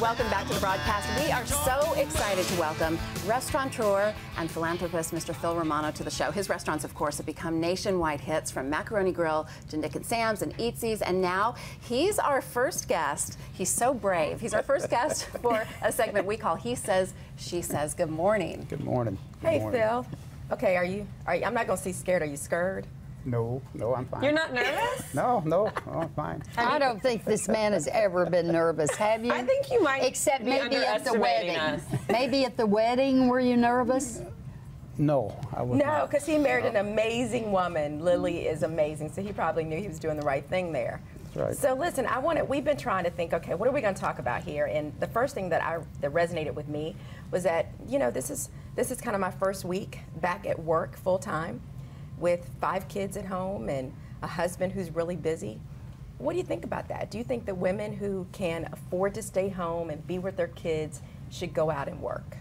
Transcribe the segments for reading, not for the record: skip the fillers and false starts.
Welcome back to the broadcast. We are so excited to welcome restaurateur and philanthropist Mr. Phil Romano to the show. His restaurants, of course, have become nationwide hits, from Macaroni Grill to Nick and Sam's and Eatsies, and now he's our first guest. He's so brave. He's our first guest for a segment we call He Says, She Says. Good morning. Good morning. Hey, Phil. Okay, are you, I'm not going to see scared. Are you scared? No, I'm fine. You're not nervous? No, I'm fine. I don't think this man has ever been nervous, have you? I think you might. Except be maybe at the wedding. us. Maybe at the wedding, were you nervous? No, I was not. No, because he married an amazing woman. Lily is amazing, so he probably knew he was doing the right thing there. That's right. So listen, we've been trying to think, okay, what are we going to talk about here? And the first thing that resonated with me was that, you know, this is kind of my first week back at work full time, with 5 kids at home and a husband who's really busy. What do you think about that? Do you think that women who can afford to stay home and be with their kids should go out and work?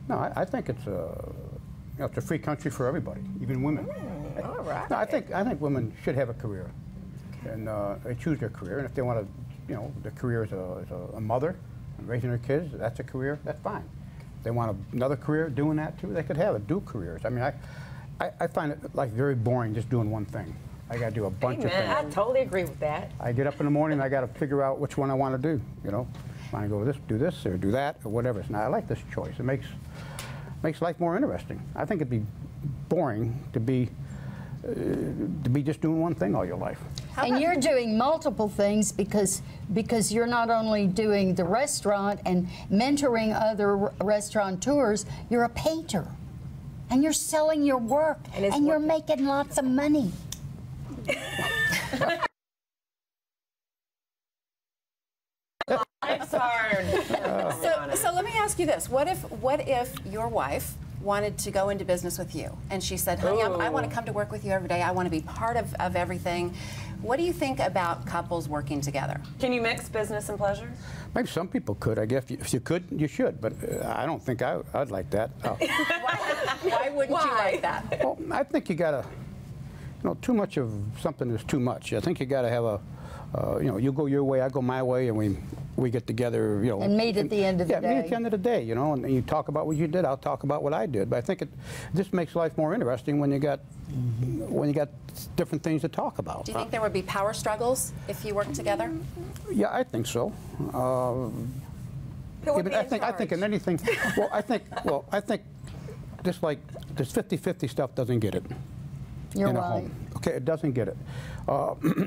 No, I think it's a free country for everybody, even women. All right. No, I think women should have a career, and they choose their career. And if they want to, you know, the career as a mother and raising their kids, that's a career. That's fine. If they want another career doing that too, they could have it. Do careers. I mean, I find it like very boring just doing one thing. I got to do a bunch of things. I totally agree with that. I get up in the morning, I got to figure out which one I want to do. You know, want to go do this, or do that, or whatever. Now I like this choice. It makes life more interesting. I think it'd be boring to be just doing one thing all your life. And you're doing multiple things because you're not only doing the restaurant and mentoring other restaurateurs, you're a painter. And you're selling your work, and you're making lots of money. Life's hard. So let me ask you this: what if your wife wanted to go into business with you, and she said, "Honey, I want to come to work with you every day. I want to be part of everything." What do you think about couples working together? Can you mix business and pleasure? Maybe some people could. I guess if you could, you should. But I don't think I'd like that. Why wouldn't you like that? Well, I think you gotta, you know, too much of something is too much. I think you gotta have you know, you go your way, I go my way, and we get together, you know. And meet at the end of the day. Yeah, meet at the end of the day, you know, and you talk about what you did, I'll talk about what I did. But I think it just makes life more interesting when you got different things to talk about. Do you think there would be power struggles if you worked together? Yeah, I think so. I think in anything, I think just like this 50-50 stuff doesn't get it. You're in a right. home. Okay, it doesn't get it.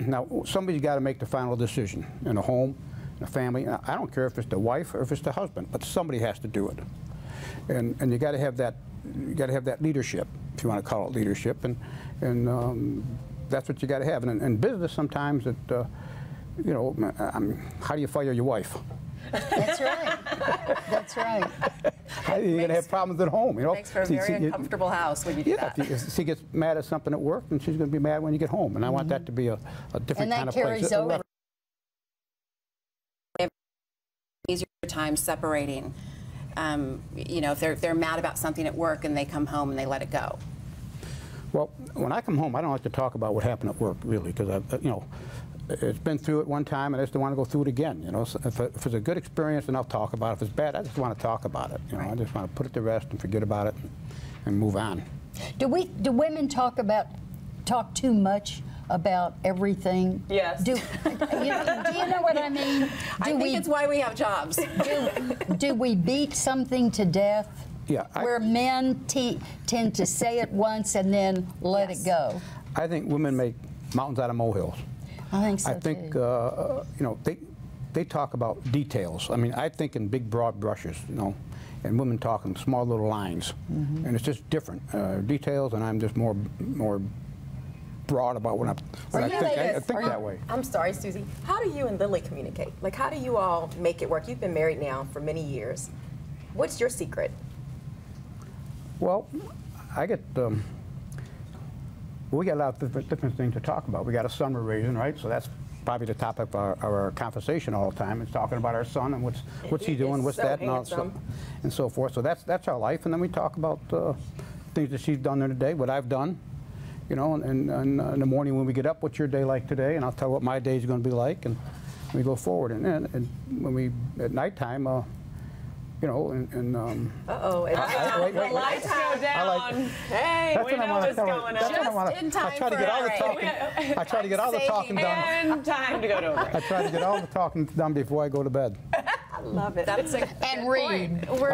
Now, somebody's got to make the final decision in a home, in a family. Now, I don't care if it's the wife or if it's the husband, but somebody has to do it. And you got to have that. You got to have that leadership, if you want to call it leadership, and that's what you got to have. And in business, sometimes it, you know, how do you fire your wife? That's right. That's right. You're going to have problems at home, you know. Makes for a very uncomfortable house when you do that. If she gets mad at something at work, then she's going to be mad when you get home. And I want that to be a different kind of place. And that carries over. Easier time separating. You know, if they're mad about something at work and they come home and they let it go. Well, when I come home, I don't like to talk about what happened at work, really, because you know, it's been through it one time, and I just don't want to go through it again. You know, so if it's a good experience, then I'll talk about it. If it's bad, I just want to talk about it. You know, I just want to put it to rest and forget about it and move on. Do women talk too much about everything? Yes. Do you know what I mean? I think it's why we have jobs. Do we beat something to death? Yeah. Where men tend to say it once and then let it go. I think women make mountains out of molehills. I think so I think too. you know, they talk about details. I mean, I think in big broad brushes, you know, and women talk in small little lines, and it's just different details. And I'm just more broad about what I think. I think that way. I'm sorry, Susie. How do you and Lily communicate? Like, how do you all make it work? You've been married now for many years. What's your secret? Well, I get. We got a lot of different things to talk about. We got a son we're raising, right? So that's probably the topic of our conversation all the time. It's talking about our son and what's he doing, what's so that, and so forth. So that's our life, and then we talk about things that she's done during the day, what I've done, you know, and in the morning when we get up, what's your day like today? And I'll tell her what my day is going to be like, and we go forward. And when we, at nighttime, you know, Uh-oh. wait, The lights go down. Hey, we know what's going on. I try to get all the talking. I try to get all the talking done. And time to go to a break. I try to get all the talking done before I go to bed. I love it. That's a And read. We're